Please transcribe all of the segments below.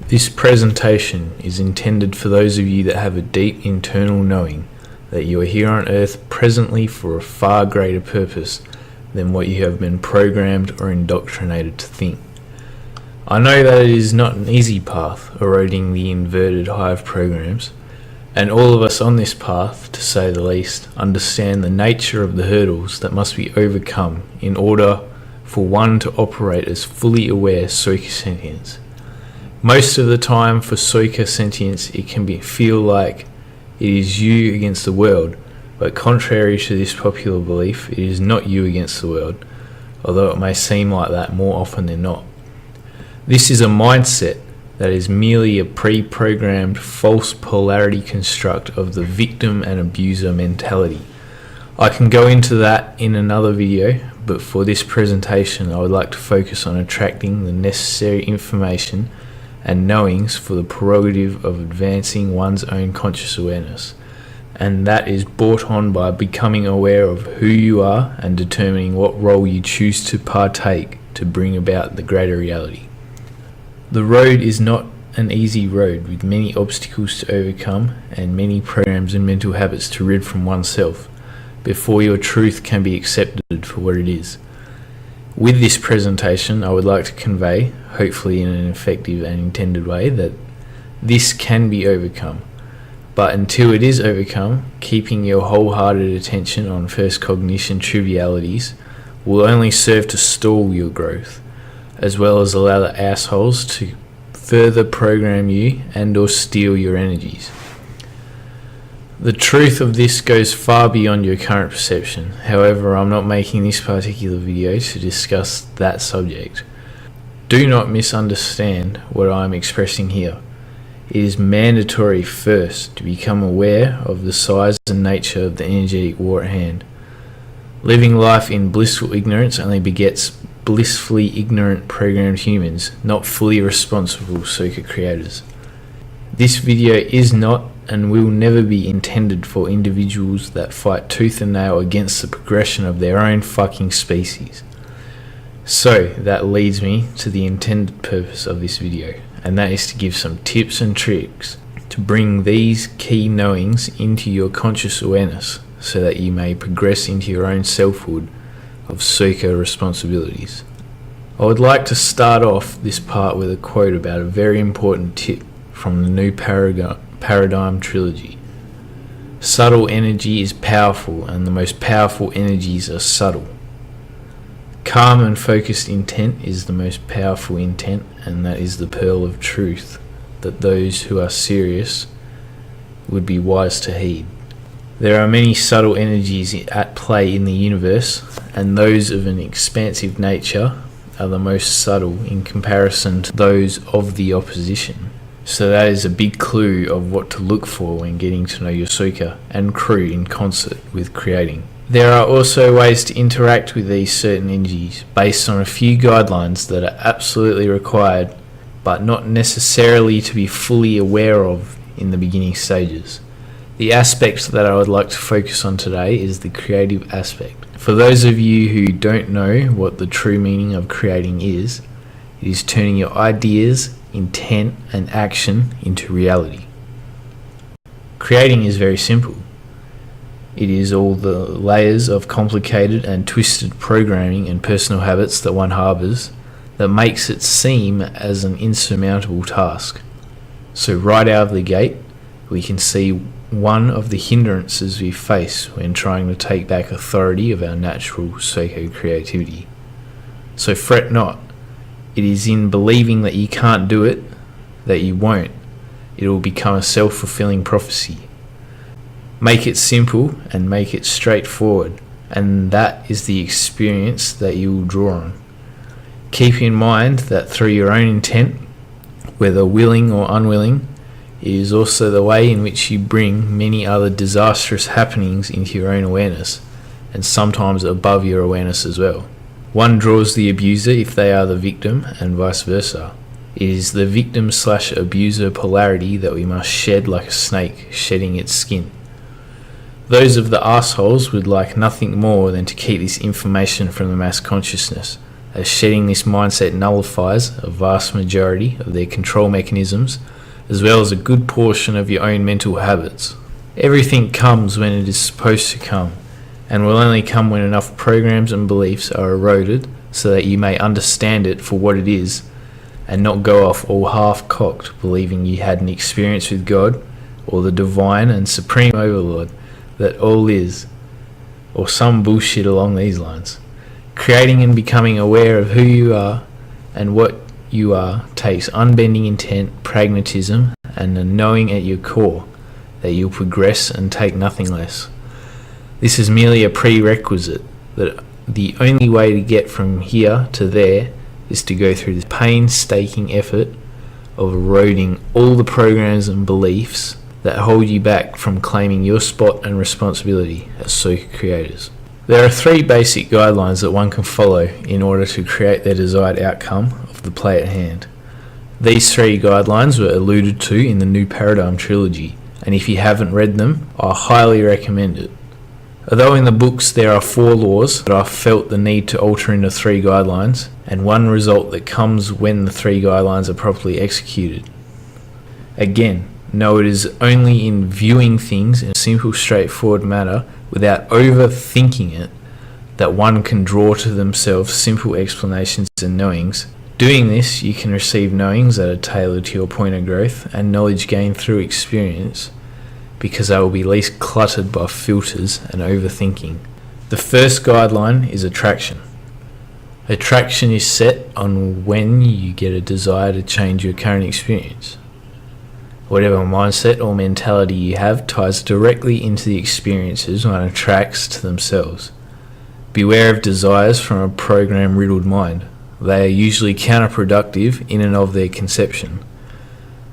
This presentation is intended for those of you that have a deep internal knowing that you are here on earth presently for a far greater purpose than what you have been programmed or indoctrinated to think. I know that it is not an easy path eroding the inverted hive programs, and all of us on this path, to say the least, understand the nature of the hurdles that must be overcome in order for one to operate as fully aware Soika sentience. Most of the time for Soika sentience it can feel like it is you against the world, but contrary to this popular belief, it is not you against the world, although it may seem like that more often than not. This is a mindset that is merely a pre-programmed false polarity construct of the victim and abuser mentality. I can go into that in another video, but for this presentation I would like to focus on attracting the necessary information and knowings for the prerogative of advancing one's own conscious awareness, and that is brought on by becoming aware of who you are and determining what role you choose to partake to bring about the greater reality. The road is not an easy road with many obstacles to overcome and many programs and mental habits to rid from oneself before your truth can be accepted for what it is. With this presentation, I would like to convey, hopefully in an effective and intended way, that this can be overcome. But until it is overcome, keeping your wholehearted attention on first cognition trivialities will only serve to stall your growth, as well as allow the assholes to further program you and or steal your energies. The truth of this goes far beyond your current perception. However, I'm not making this particular video to discuss that subject. Do not misunderstand what I'm expressing here. It is mandatory first to become aware of the size and nature of the energetic war at hand. Living life in blissful ignorance only begets blissfully ignorant programmed humans, not fully responsible Soika creators. This video is not and will never be intended for individuals that fight tooth and nail against the progression of their own fucking species. So that leads me to the intended purpose of this video, and that is to give some tips and tricks to bring these key knowings into your conscious awareness so that you may progress into your own selfhood of Soika responsibilities. I would like to start off this part with a quote about a very important tip from the New Paradigm trilogy. Subtle energy is powerful, and the most powerful energies are subtle. Calm and focused intent is the most powerful intent, and that is the pearl of truth that those who are serious would be wise to heed. There are many subtle energies at play in the universe, and those of an expansive nature are the most subtle in comparison to those of the opposition. So that is a big clue of what to look for when getting to know your Soika and crew in concert with creating. There are also ways to interact with these certain energies based on a few guidelines that are absolutely required but not necessarily to be fully aware of in the beginning stages. The aspect that I would like to focus on today is the creative aspect. For those of you who don't know what the true meaning of creating is, it is turning your ideas, intent and action into reality. Creating is very simple. It is all the layers of complicated and twisted programming and personal habits that one harbours that makes it seem as an insurmountable task. So right out of the gate, we can see one of the hindrances we face when trying to take back authority of our natural Soika creativity. So fret not. It is in believing that you can't do it that you won't. It will become a self-fulfilling prophecy. Make it simple and make it straightforward, and that is the experience that you will draw on. Keep in mind that through your own intent, whether willing or unwilling, it is also the way in which you bring many other disastrous happenings into your own awareness, and sometimes above your awareness as well. One draws the abuser if they are the victim, and vice versa. It is the victim/abuser polarity that we must shed like a snake shedding its skin. Those of the assholes would like nothing more than to keep this information from the mass consciousness, as shedding this mindset nullifies a vast majority of their control mechanisms, as well as a good portion of your own mental habits. Everything comes when it is supposed to come, and will only come when enough programs and beliefs are eroded so that you may understand it for what it is, and not go off all half-cocked believing you had an experience with God or the divine and supreme overlord that all is, or some bullshit along these lines. Creating and becoming aware of who you are and what you are takes unbending intent, pragmatism, and a knowing at your core that you'll progress and take nothing less. This is merely a prerequisite that the only way to get from here to there is to go through this painstaking effort of eroding all the programs and beliefs that hold you back from claiming your spot and responsibility as soul creators. There are 3 basic guidelines that one can follow in order to create their desired outcome of the play at hand. These 3 guidelines were alluded to in the New Paradigm trilogy, and if you haven't read them, I highly recommend it. Although in the books there are 4 laws that I felt the need to alter into 3 guidelines, and one result that comes when the 3 guidelines are properly executed. Again, no, it is only in viewing things in a simple, straightforward manner without overthinking it that one can draw to themselves simple explanations and knowings. Doing this, you can receive knowings that are tailored to your point of growth and knowledge gained through experience, because they will be least cluttered by filters and overthinking. The first guideline is attraction. Attraction is set on when you get a desire to change your current experience. Whatever mindset or mentality you have ties directly into the experiences one attracts to themselves. Beware of desires from a program-riddled mind. They are usually counterproductive in and of their conception.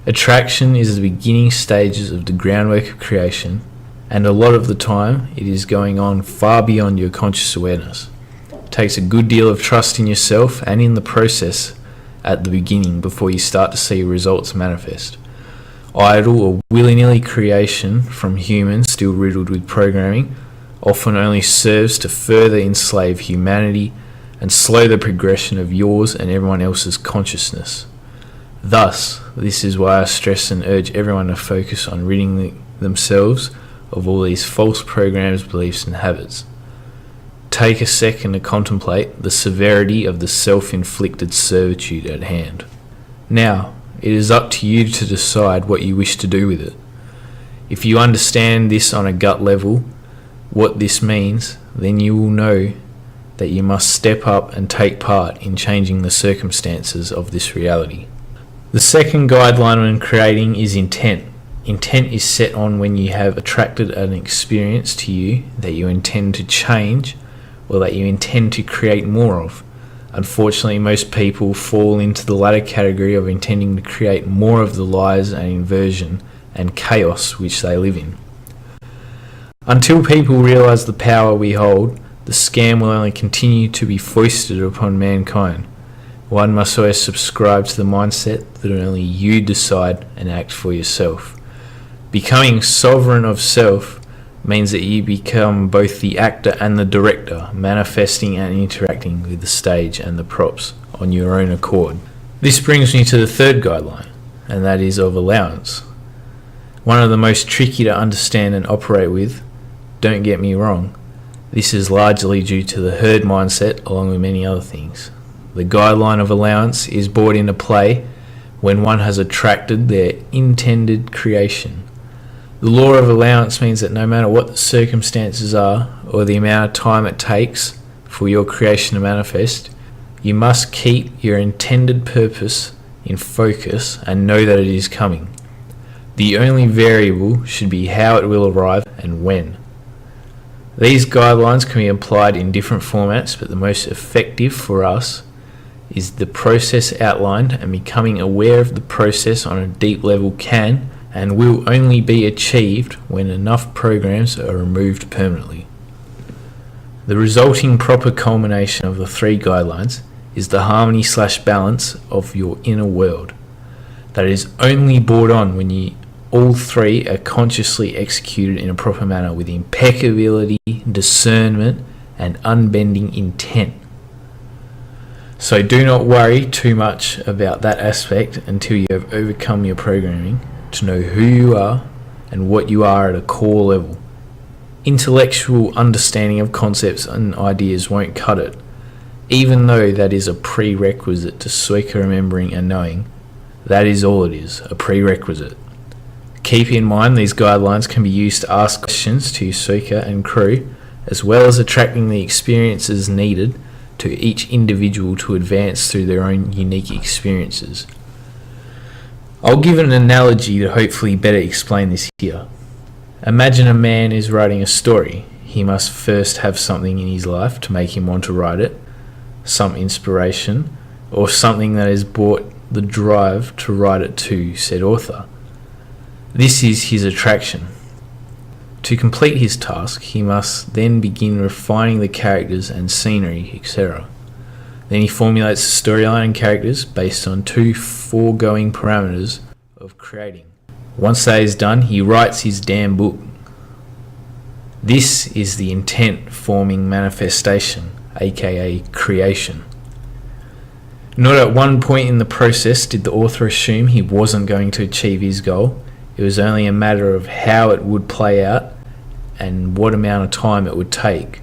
Attraction is the beginning stages of the groundwork of creation, and a lot of the time it is going on far beyond your conscious awareness. It takes a good deal of trust in yourself and in the process at the beginning before you start to see results manifest. Idle or willy-nilly creation from humans still riddled with programming often only serves to further enslave humanity and slow the progression of yours and everyone else's consciousness. Thus, this is why I stress and urge everyone to focus on ridding themselves of all these false programs, beliefs and habits. Take a second to contemplate the severity of the self-inflicted servitude at hand. Now, it is up to you to decide what you wish to do with it. If you understand this on a gut level, what this means, then you will know that you must step up and take part in changing the circumstances of this reality. The second guideline when creating is intent. Intent is set on when you have attracted an experience to you that you intend to change or that you intend to create more of. Unfortunately, most people fall into the latter category of intending to create more of the lies and inversion and chaos which they live in. Until people realise the power we hold, the scam will only continue to be foisted upon mankind. One must always subscribe to the mindset that only you decide and act for yourself. Becoming sovereign of self means that you become both the actor and the director, manifesting and interacting with the stage and the props on your own accord. This brings me to the third guideline, and that is of allowance. One of the most tricky to understand and operate with. Don't get me wrong, this is largely due to the herd mindset along with many other things. The guideline of allowance is brought into play when one has attracted their intended creation. The law of allowance means that no matter what the circumstances are or the amount of time it takes for your creation to manifest, you must keep your intended purpose in focus and know that it is coming. The only variable should be how it will arrive and when. These guidelines can be applied in different formats, but the most effective for us is the process outlined, and becoming aware of the process on a deep level can and will only be achieved when enough programs are removed permanently. The resulting proper culmination of the 3 guidelines is the harmony/balance of your inner world that is only brought on when all 3 are consciously executed in a proper manner with impeccability, discernment and unbending intent. So do not worry too much about that aspect until you have overcome your programming to know who you are and what you are at a core level. Intellectual understanding of concepts and ideas won't cut it, even though that is a prerequisite to Soika remembering and knowing. That is all it is, a prerequisite. Keep in mind these guidelines can be used to ask questions to your Soika and crew, as well as attracting the experiences needed to each individual to advance through their own unique experiences. I'll give an analogy to hopefully better explain this here. Imagine a man is writing a story. He must first have something in his life to make him want to write it, some inspiration, or something that has brought the drive to write it to said author. This is his attraction. To complete his task, he must then begin refining the characters and scenery, etc. Then he formulates a storyline and characters based on 2 foregoing parameters of creating. Once that is done, he writes his damn book. This is the intent forming manifestation, aka creation. Not at one point in the process did the author assume he wasn't going to achieve his goal. It was only a matter of how it would play out and what amount of time it would take.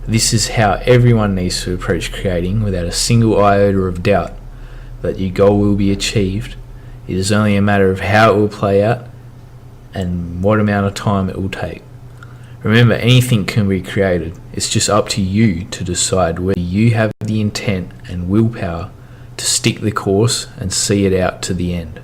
This is how everyone needs to approach creating without a single iota of doubt that your goal will be achieved. It is only a matter of how it will play out and what amount of time it will take. Remember, anything can be created. It's just up to you to decide whether you have the intent and willpower to stick the course and see it out to the end.